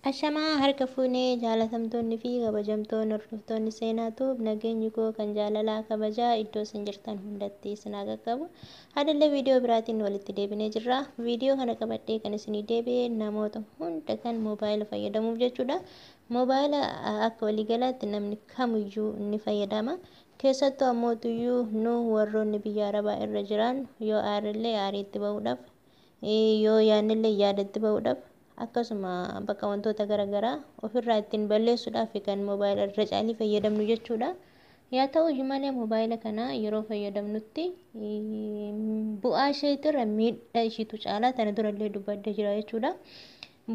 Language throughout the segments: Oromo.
Ashamaa harka fuunee jaalatamtoonni fi kabajamtoonni hordoftoonni seenaatu nageenyi koo kan jaalalaa kabajaa iddoo isin jirtan hundatti isin haa qaqqabu. Hadallee viidiyoo biraatiin walitti deebinee jirra. Viidiyoo kana qabadhee kan isinii deebi'e namoota hunda kan moobaayila fayyadamuuf jechuudha. Moobaayila akka waliigalaatti namni kamiyyuu ni fayyadama. Keessattuu ammootuyyuu nu warroonni biyya arabaa irra jiran yoo aarillee aariitti bahuudhaaf yoo yaadnillee yaadatti bahuudhaaf akkasuma bakka wantoota garaagaraa ofirraa ittiin balleessuudhaaf kan moobaayila irra caalii fayyadamnu jechuudha. Yaa ta'u iyyuu malee moobaayila kana yeroo fayyadamnutti bu'aa isheetirra miidhaa isheetu caalaa tana durallee dubbadde jira jechuudha.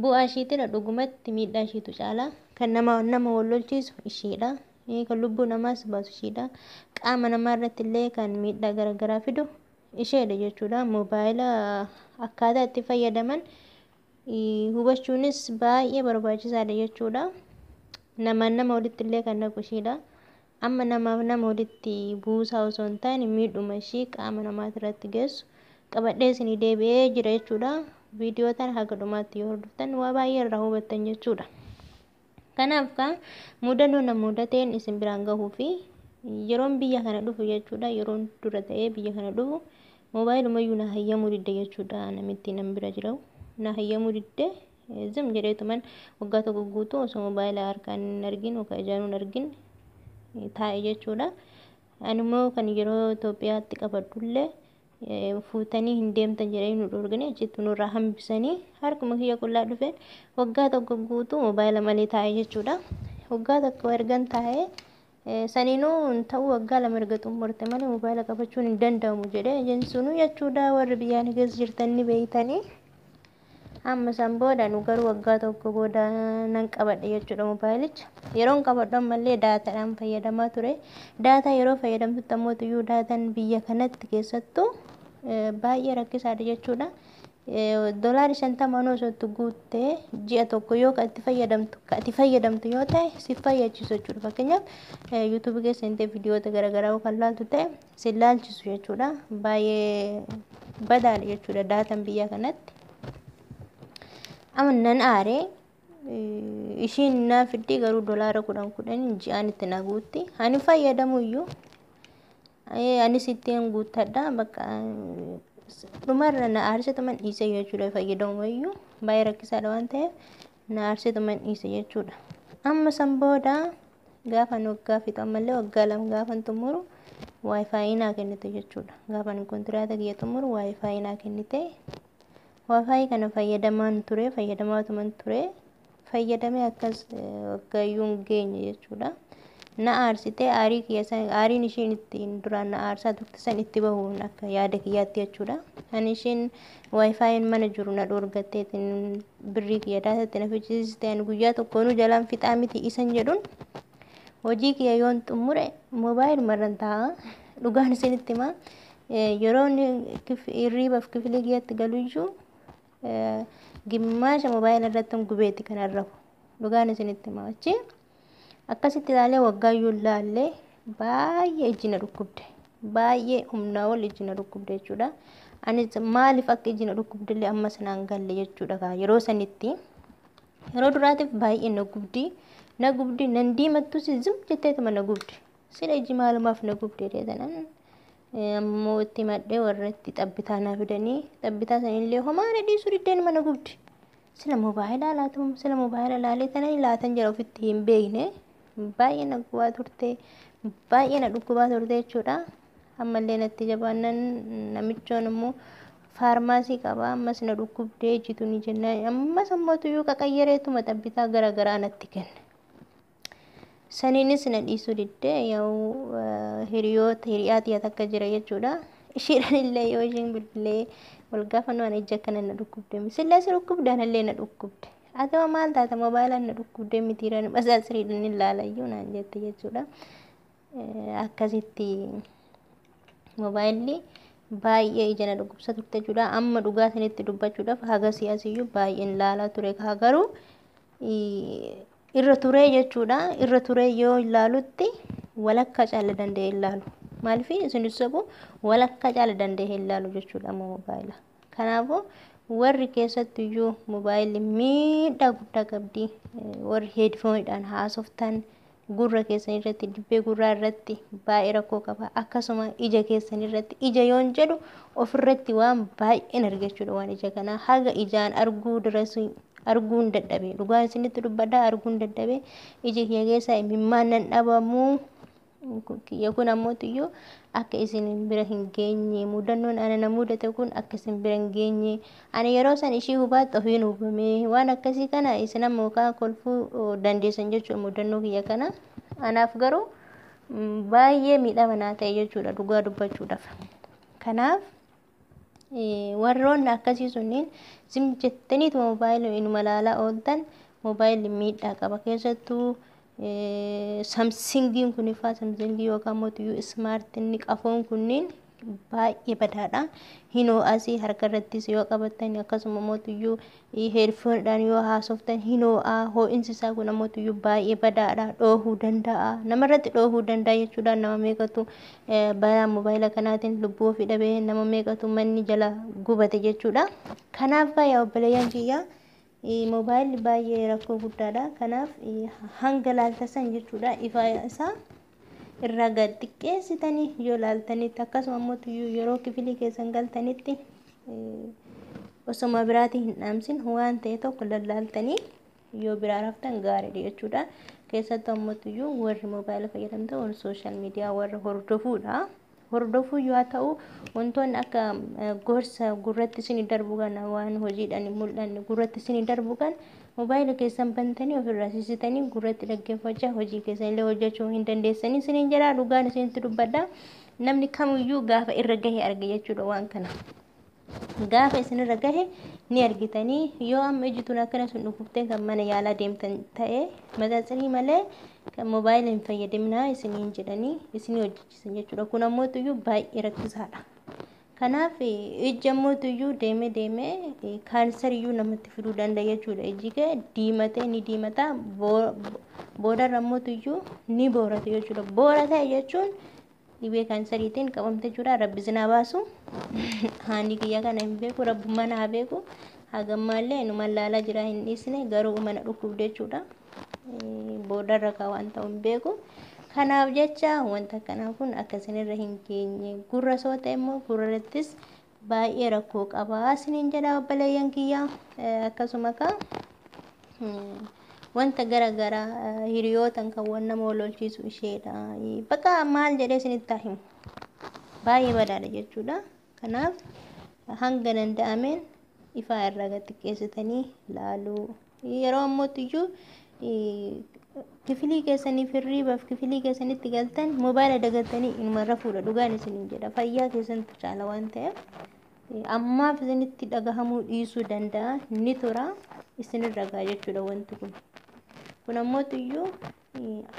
Bu'aa isheetirra dhugumatti miidhaa isheetu caalaa kan nama wal lolchiisu isheedha. Kan lubbuu namaas baasu isheedha. Qaama namaa irratti illee kan miidhaa garaagaraa fidu isheedha jechuudha. Moobaayila akkaataa itti fayyadaman hubachuunis baay'ee barbaachisaadha jechuudha. Nama walitti illee kan naqu isheedha. Amma nama walitti buusaa osoo hin taane miidhuma ishee qaama namaati irratti geessu qabadhee isinii deebi'ee jira jechuudha. Viidiyoo tana haga dhumaatti yoo hordoftan waa baay'ee irraa hubattan jechuudha. Kanaaf mudannoo nama mudateen isin biraan gahuu fi yeroon biyya kana dhufu jechuudha. Yeroon dura ta'ee biyya kana dhufu moobaayilumayyuu na hayyamuu didde jechuudha. Namitti nam bira jiru na hayyamuu didde zim jedheetuman waggaa tokko guutuu osoo moobaayila harkaan hin argin yookaan ijaan hin argin taa'e jechuudha. Animmoo kan yeroo Itoophiyaatti qabadhullee fuutanii hin deemtan jedhanii nu dhorganii achitti nurraa hambisanii harkuma kiyya qullaa dhufeen waggaa tokko guutuu moobaayila malee taa'e jechuudha. Waggaa tokko ergan taa'e saniinuu ta'uu waggaa lama erga xumurte malee moobaayila qabachuun hin danda'amu jedhee jensuunu jechuudha. Warri biyyaan keessa jirtan ni beeytanii. Amma san booda nu garuu waggaa tokko booda nan qabadhe jechuudha moobaayilicha. Yeroon qabadhu ammallee daataadhaan fayyadamaa ture. Daataa yeroo fayyadamtutti ammootuyyuu daataan biyya kanatti keessattuu baay'ee rakkisaadha jechuudha. Doolaari 50 osoo itti guuttee ji'a tokko yoo itti fayyadamtu yoo ta'e si fayyachiisu jechuudha. Fakkeenyaaf yuutuubii keessa intee viidiyoota garaagaraa kan laaltu ta'e si laalchisu jechuudha. Baay'ee badaadha jechuudha daataan biyya kanatti. Amma nan aaree ishiin naa fiddi garuu doolaara 10 ji'aan itti na guutti. Ani fayyadamu iyyuu anis ittiin guuttadha bakka dhumarra na aarsituman dhiise jechuudha. Fayyadamu iyyuu baay'ee rakkisaadha waan ta'eef na aarsituman dhiise jechuudha. Amma san booda gaafa waggaa fixu ammallee waggaa lama gaafa xumuru waayifaayi naa kennite jechuudha. Gaafa kontiraata kiyya xumuru waayifaayi naa kennite. Waayifaayi kana fayyadamaatuman ture. Fayyadamee akkas waggayyuu hin geenye jechuudha. Na aarsitee aariin ishiin ittiin duraan na aarsaa turte san itti bahuun akka yaada kiyyaatti jechuudha. Ani ishiin waayifaayiin mana jiru na dhoorgatteetiin birrii kiyya daatatti na fichisiiste ani guyyaa tokkoonuu jalaan fixaa miti isan jedhuun hojii kiyya yoon xumure moobaayiluma irran taa'a. Dhugaan isinitti himaa yeroon hirriibaaf kifilee kiyyatti galuyyuu gimmaasha moobaayila irratti gubeetti kan arrafu. Dhugaan isinitti himaa achi akkasitti ilaalee waggaayyuu ilaallee baay'ee ijji na dhukkubde. Baay'ee humnaa ol ijji na dhukkubde jechuudha. Anis maaliif akka ijji na dhukkubdellee amma sanaan galle jechuudha. Yeroo sanitti yeroo duraatiif baay'ee na gubdi nan diimattus zim jetteetuma na gubdi. Sila ijji maalumaaf na gubde jedhan ammoo itti madhee warra itti xabbitaa naa fidanii xabbitaa sanillee homaa na dhiisuu diddeen mana gubdi. Sila moobaayilaa laatamu sila moobaayila laalee tananii laatan jira ofitti hin beekne. Baay'ee na gubaa turte baay'ee na dhukkubaa turte jechuudha. Ammallee natti jabaannan namichoon immoo faarmaasii qaba ammas na dhukkubdee ejjitu ni jennaan ammas ammootuyyuu qaqayyareetuma xabbitaa garaagaraa natti kenne. Saniinis na dhiisuu diddee yoo hiriyaa xiyyaata akka jira jechuudha. Ishiidhaan illee yoo ishiin bilbilee wal gaafannoo ana ija akkana na dhukkubde misillee si dhukkubdaan illee na dhukkubde. Atama maal taata moobaayilaan na dhukkubdee mitiiraan basaasiriidhaan ilaalayyuu naan jette jechuudha. Akkasitti moobaayilli baay'ee ija na dhukkubsa turte jechuudha. Amma dhugaa isinitti dubbachuudhaaf haga siyaasiyyuu baay'een ilaalaa ture garuu irra turee jechuudha. Irra turee yoo ilaalutti walakkaa caala danda'e ilaalu. Maaliif isinis sabu walakkaa caala danda'e ilaalu jechuudha moobaayila. Kanaafuu warri keessattuyyuu moobaayilii miidhaa guddaa qabdi. Warri heedfooniidhaan haasoftan gurra keessan irratti dibbee gurraa irratti baay'ee rakkoo qaba. Akkasuma ija keessan irratti ija yoon jedhu ofirratti waan baay'een argachuudha waan ija kanaa haga ijaan arguu dirasuu arguun dadhabe dhugaan isinitti dubbadhaa arguun dadhabe ija kiyya keessaa imimmaan nan dhabamuu kiyya kun ammoo akka isin bira hin geenye mudannoon ana mudate kun akka isin bira hin geenye ani yeroo san ishii hubaatti ofiin hubame waan akkasii kana isin ammoo kolfuu dandeessan jechuudha mudannoo kiyya kana anaaf garuu baay'ee miidhama naa ta'e jechuudha dhugaa dubbachuudhaaf. Kanaaf warroonni akkasii sunniin sim jettaniitu moobaayilii inuma ilaalaa ooltan moobaayilii miidhaa qaba keessattuu samsingiin kun ifaa samsingii yookaan mootiyyuu ismaartinni qafoon kunniin baay'ee badaadha. Hinoo asii harka irrattis yoo qabattan akkasuma mootiyyuu heedfooniidhaan yoo haasoftan hinoo'aa ho'iinsi isaa kun mootiyyuu baay'ee badaadha dhoohuu danda'a namarratti dhoohuu danda'a jechuudha. Nama meeqatu balaa moobaayila kanaatiin lubbuu ofii dhabee nama meeqatu manni jala gubate jechuudha. Kanaaf yaa obboleeyyan kiyyaa moobaayilli baay'ee rakkoo guddaadha. Kanaaf hanga laaltasan jechuudha ifaa isaa irraa gad xiqqeessitanii yoo laaltanitti akkasuma mootiyyuu yeroo kifilii keessan galtanitti osoma biraatii hin dhaamsin waan ta'e tokko lallaaltanii yoo biraa raftan gaariidha jechuudha. Keessattuu mootiyyuu warri moobaayila fayyadamtan warri sooshaal miidiyaa warra hordofuudha. Hordofuu yoo ta'u wantoonni akka gorsa gurratti isin darbu kana waan hojiidhaan mul'anne gurratti isin darbu kan moobaayila keessan bantanii ofirraa sisitanii gurratti dhaggeeffachaa hojii keessan illee hojjechuu hin dandeessanii isiniin jedha dhugaan isinitti dubbadha. Namni kamiyyuu gaafa irra gahe arge jechuudha waan kana. Gaafa isin irra gahe ni argitanii yoo amma ijituun akkana sun dhufuftee kan mana yaalaa deemtan ta'e maxaaxirii malee kan moobaayila hin fayyadaminaa isiniin jedhanii isinii hojjechiisan jechuudha. Kun ammoo baay'ee rakkisaadha. Kanaaf ija ammoo deemee kaansariyyuu namatti fiduu danda'a jechuudha. Iji kee diimatee ni diimata boodarra ammoo ni boorata jechuudha. Boorata jechuun dhibee kaansariitiin qabamte jechuudha. Rabbi sinaa baasu haandi kiyya kana hin beeku rabbummaa naa beeku hagammaallee numa laalaa jira hin dhiisne garuu mana dhukkubde jechuudha. Boodarra ka waan ta'u hin beeku. Kanaaf jecha wanta kanaa kun akkasinirra hin geenye gurra soo ta'e immoo gurrattis baay'ee rakkoo qaba isiniin jedha obboleeyyan kiyya. Akkasuma ka wanta garaagaraa hiriyootan kan waan nama ololchiisu isheedha. Bakka maal jedhee isinitti himu baay'ee badaadha jechuudha. Kanaaf hanga danda'ameen ifaa irraa gad xiqqeessitanii laaluu yeroo ammootiyyuu kifilii keessanii firriibaaf kifilii keessanitti galtan moobaayila dagatanii inumarra fuudha dhugaan isiniin jedha fayyaa keessantu caala waan ta'eef ammaaf isinitti dhagahamuu dhiisuu danda'a ni tura isinirra gaa jechuudha wanti kun ammootiyyuu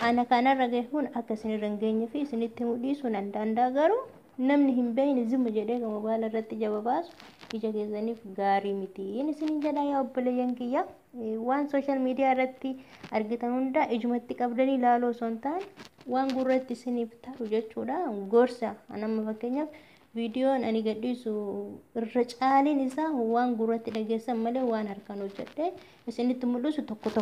ana kanarra gahe kun akka isinirra hin geenye fi isinitti himuu dhiisuu nan danda'a garuu namni hin beekne zimu jedhee kan moobaayila irratti jaba baasu ija keessaniif gaarii miti isiniin jedha yaa obboleeyyan kiyya. Waan sooshaal miidiyaa irratti argitan hunda ijumatti qabdanii ilaaluu osoo hin taane waan gurratti isiniif ta'u jechuudha. Gorsa anamma fakkeenyaaf viidiyoon ani gadhiisu irra caaliin isaa waan gurratti dhageessan malee waan harkaan hojjedhe isinitti mul'isu tokko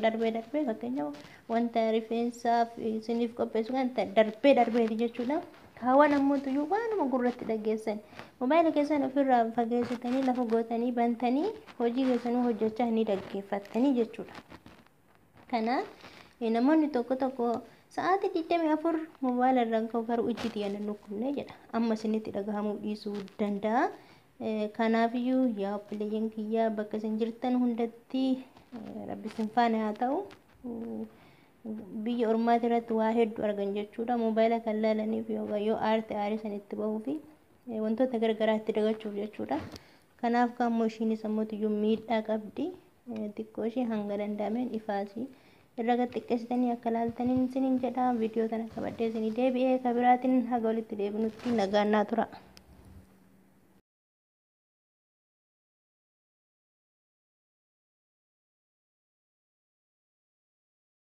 darbee fakkeenyaaf wanta rifeensaaf isiniif qopheessu kan darbee jechuudha. Kaawwan ammootiyyuu waanuma gurratti dhageessan moobaayila keessan ofirraa fageessitanii lafa gootanii bantanii hojii keessanuu hojjechaa ni dhaggeeffattanii jechuudha. Kanaaf namoonni tokko sa'aatii 24 moobaayila irraan ka'u garuu ijji xiyyaana nukkubne jedha amma isinitti dhagahamuu dhiisuu danda'a. Kanaafiyyuu yaa obboleeyyan kiyyaa bakka isin jirtan hundatti rabbi isin faana haa ta'u. Biyya ormaati irratti waa hedduu argan jechuudha. Moobaayila kan laalaniif yoo aarte aarii sanitti bahuu fi wantoota garagaraa itti dagachuuf jechuudha. Kanaaf kaammoo ishiinis ammootiyyuu miidhaa qabdi. Xiqqoo ishee hanga danda'ameen ifaasii irra gad xiqqeessitanii akka laaltaniin isiniin jedha. Viidiyoo kana qabadhee isinii deebi'ee kabiraatiin haga walitti deebinutti nagaan naa tura.